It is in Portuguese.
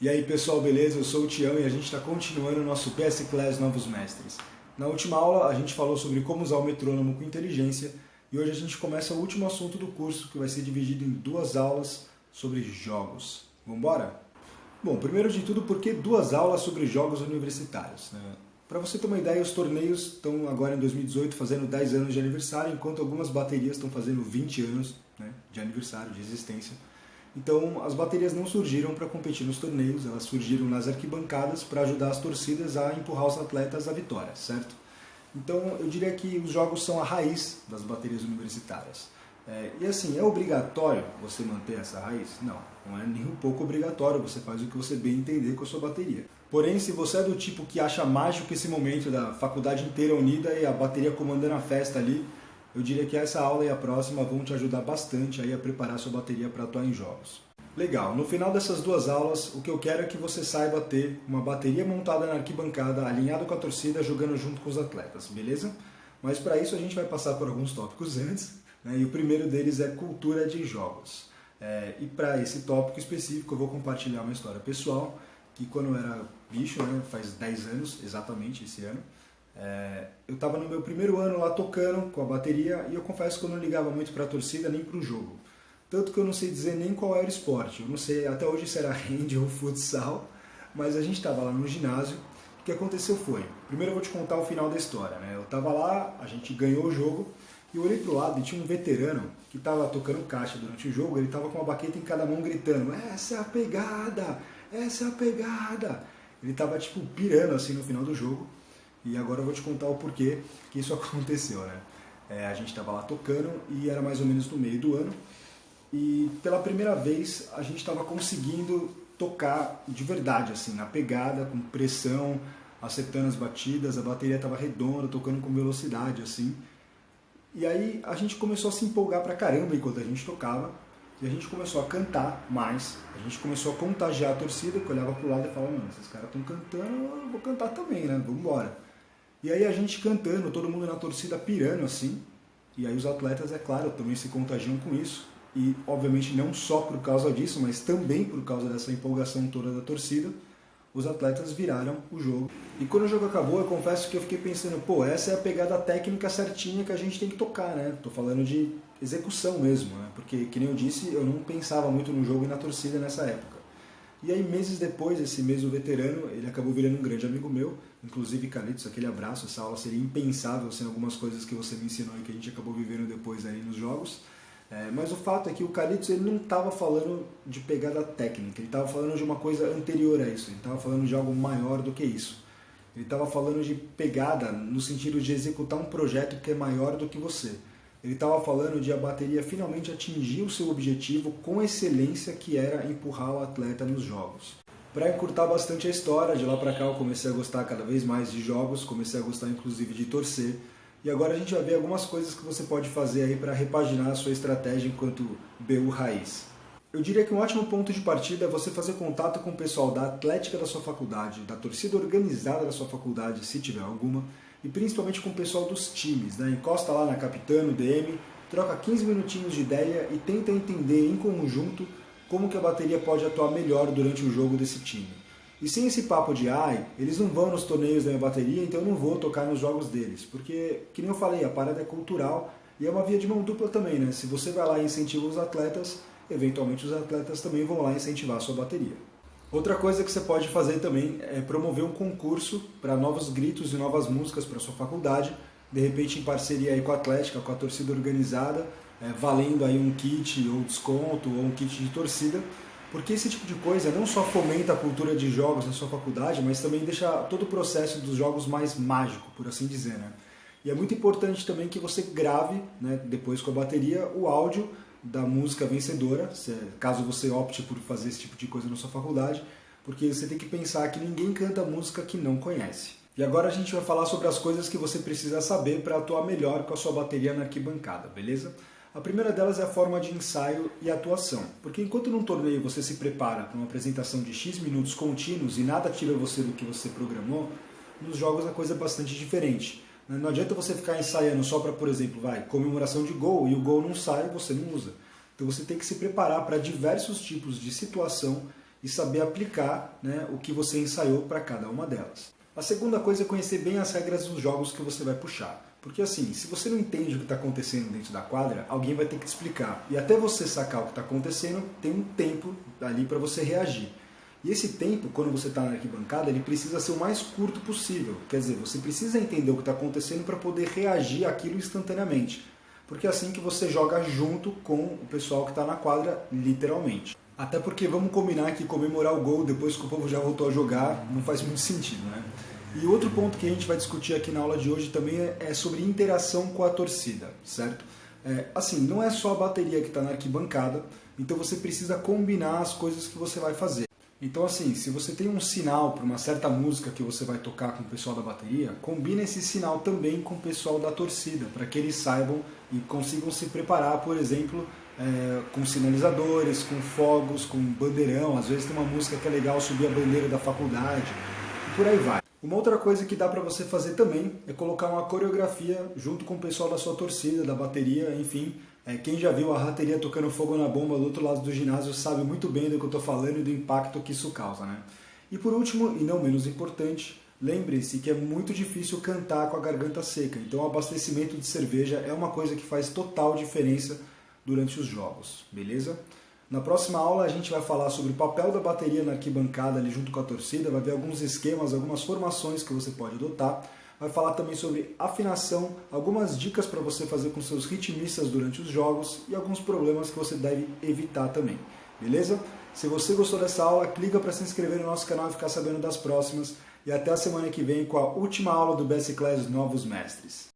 E aí pessoal, beleza? Eu sou o Tião e a gente está continuando o nosso PS Class Novos Mestres. Na última aula a gente falou sobre como usar o metrônomo com inteligência e hoje a gente começa o último assunto do curso, que vai ser dividido em 2 aulas sobre jogos. Vambora? Bom, primeiro de tudo, por que 2 aulas sobre jogos universitários? Para você ter uma ideia, os torneios estão agora em 2018 fazendo 10 anos de aniversário, enquanto algumas baterias estão fazendo 20 anos de aniversário, de existência. Então, as baterias não surgiram para competir nos torneios, elas surgiram nas arquibancadas para ajudar as torcidas a empurrar os atletas à vitória, certo? Então, eu diria que os jogos são a raiz das baterias universitárias. E assim, é obrigatório você manter essa raiz? Não, não é nem um pouco obrigatório, você faz o que você bem entender com a sua bateria. Porém, se você é do tipo que acha mágico esse momento da faculdade inteira unida e a bateria comandando a festa ali, eu diria que essa aula e a próxima vão te ajudar bastante aí a preparar sua bateria para atuar em jogos. Legal, no final dessas 2 aulas, o que eu quero é que você saiba ter uma bateria montada na arquibancada, alinhado com a torcida, jogando junto com os atletas, beleza? Mas para isso a gente vai passar por alguns tópicos antes, e o primeiro deles é cultura de jogos. E para esse tópico específico eu vou compartilhar uma história pessoal, que quando eu era bicho, faz 10 anos, exatamente esse ano, eu estava no meu primeiro ano lá tocando com a bateria e eu confesso que eu não ligava muito para a torcida nem para o jogo. Tanto que eu não sei dizer nem qual era o esporte, eu não sei até hoje se era hand ou futsal, mas a gente estava lá no ginásio. O que aconteceu foi, primeiro eu vou te contar o final da história. Eu estava lá, a gente ganhou o jogo e eu olhei para o lado e tinha um veterano que estava tocando caixa durante o jogo, ele estava com uma baqueta em cada mão gritando: "Essa é a pegada! Essa é a pegada!" Ele estava tipo pirando assim no final do jogo. E agora eu vou te contar o porquê que isso aconteceu, a gente estava lá tocando e era mais ou menos no meio do ano. E pela primeira vez a gente estava conseguindo tocar de verdade, assim, na pegada, com pressão, acertando as batidas, a bateria estava redonda, tocando com velocidade, assim. E aí a gente começou a se empolgar pra caramba enquanto a gente tocava. E a gente começou a cantar mais, a gente começou a contagiar a torcida, que olhava pro lado e falava: "Mano, esses caras estão cantando, eu vou cantar também, vamos embora." E aí a gente cantando, todo mundo na torcida pirando assim, e aí os atletas, é claro, também se contagiam com isso, e obviamente não só por causa disso, mas também por causa dessa empolgação toda da torcida, os atletas viraram o jogo. E quando o jogo acabou, eu confesso que eu fiquei pensando, pô, essa é a pegada técnica certinha que a gente tem que tocar, Tô falando de execução mesmo, Porque, que nem eu disse, eu não pensava muito no jogo e na torcida nessa época. E aí, meses depois, esse mesmo veterano, ele acabou virando um grande amigo meu, inclusive, Carlitos, aquele abraço, essa aula seria impensável sem algumas coisas que você me ensinou e que a gente acabou vivendo depois aí nos jogos. Mas o fato é que o Carlitos, ele não estava falando de pegada técnica, ele estava falando de uma coisa anterior a isso, ele estava falando de algo maior do que isso. Ele estava falando de pegada no sentido de executar um projeto que é maior do que você. Ele estava falando de a bateria finalmente atingir o seu objetivo com excelência, que era empurrar o atleta nos jogos. Para encurtar bastante a história, de lá para cá eu comecei a gostar cada vez mais de jogos, comecei a gostar inclusive de torcer. E agora a gente vai ver algumas coisas que você pode fazer aí para repaginar a sua estratégia enquanto BU raiz. Eu diria que um ótimo ponto de partida é você fazer contato com o pessoal da atlética da sua faculdade, da torcida organizada da sua faculdade, se tiver alguma, e principalmente com o pessoal dos times. Encosta lá na capitã, no DM, troca 15 minutinhos de ideia e tenta entender em conjunto como que a bateria pode atuar melhor durante o jogo desse time. E sem esse papo de, eles não vão nos torneios da minha bateria, então eu não vou tocar nos jogos deles. Porque, que nem eu falei, a parada é cultural e é uma via de mão dupla também, Se você vai lá e incentiva os atletas, eventualmente os atletas também vão lá incentivar a sua bateria. Outra coisa que você pode fazer também é promover um concurso para novos gritos e novas músicas para a sua faculdade, de repente em parceria aí com a atlética, com a torcida organizada, valendo aí um kit ou desconto ou um kit de torcida, porque esse tipo de coisa não só fomenta a cultura de jogos na sua faculdade, mas também deixa todo o processo dos jogos mais mágico, por assim dizer. E é muito importante também que você grave, depois com a bateria, o áudio da música vencedora, caso você opte por fazer esse tipo de coisa na sua faculdade, porque você tem que pensar que ninguém canta música que não conhece. E agora a gente vai falar sobre as coisas que você precisa saber para atuar melhor com a sua bateria na arquibancada, beleza? A primeira delas é a forma de ensaio e atuação, porque enquanto num torneio você se prepara para uma apresentação de X minutos contínuos e nada tira você do que você programou, nos jogos a coisa é bastante diferente. Não adianta você ficar ensaiando só para, por exemplo, comemoração de gol e o gol não sai e você não usa. Então você tem que se preparar para diversos tipos de situação e saber aplicar, né, o que você ensaiou para cada uma delas. A segunda coisa é conhecer bem as regras dos jogos que você vai puxar. Porque assim, se você não entende o que está acontecendo dentro da quadra, alguém vai ter que te explicar. E até você sacar o que está acontecendo, tem um tempo ali para você reagir. E esse tempo, quando você está na arquibancada, ele precisa ser o mais curto possível. Quer dizer, você precisa entender o que está acontecendo para poder reagir àquilo instantaneamente. Porque é assim que você joga junto com o pessoal que está na quadra, literalmente. Até porque vamos combinar que comemorar o gol depois que o povo já voltou a jogar não faz muito sentido, né? E outro ponto que a gente vai discutir aqui na aula de hoje também é sobre interação com a torcida, certo? Assim, não é só a bateria que está na arquibancada, então você precisa combinar as coisas que você vai fazer. Então assim, se você tem um sinal para uma certa música que você vai tocar com o pessoal da bateria, combina esse sinal também com o pessoal da torcida, para que eles saibam e consigam se preparar, por exemplo, com sinalizadores, com fogos, com bandeirão. Às vezes tem uma música que é legal subir a bandeira da faculdade, e por aí vai. Uma outra coisa que dá para você fazer também é colocar uma coreografia junto com o pessoal da sua torcida, da bateria, enfim. Quem já viu a rateria tocando fogo na bomba do outro lado do ginásio sabe muito bem do que eu estou falando e do impacto que isso causa, né? E por último, e não menos importante, lembre-se que é muito difícil cantar com a garganta seca. Então o abastecimento de cerveja é uma coisa que faz total diferença durante os jogos, beleza? Na próxima aula a gente vai falar sobre o papel da bateria na arquibancada ali junto com a torcida, vai ver alguns esquemas, algumas formações que você pode adotar, vai falar também sobre afinação, algumas dicas para você fazer com seus ritmistas durante os jogos e alguns problemas que você deve evitar também, beleza? Se você gostou dessa aula, clica para se inscrever no nosso canal e ficar sabendo das próximas, e até a semana que vem com a última aula do BS Class Novos Mestres.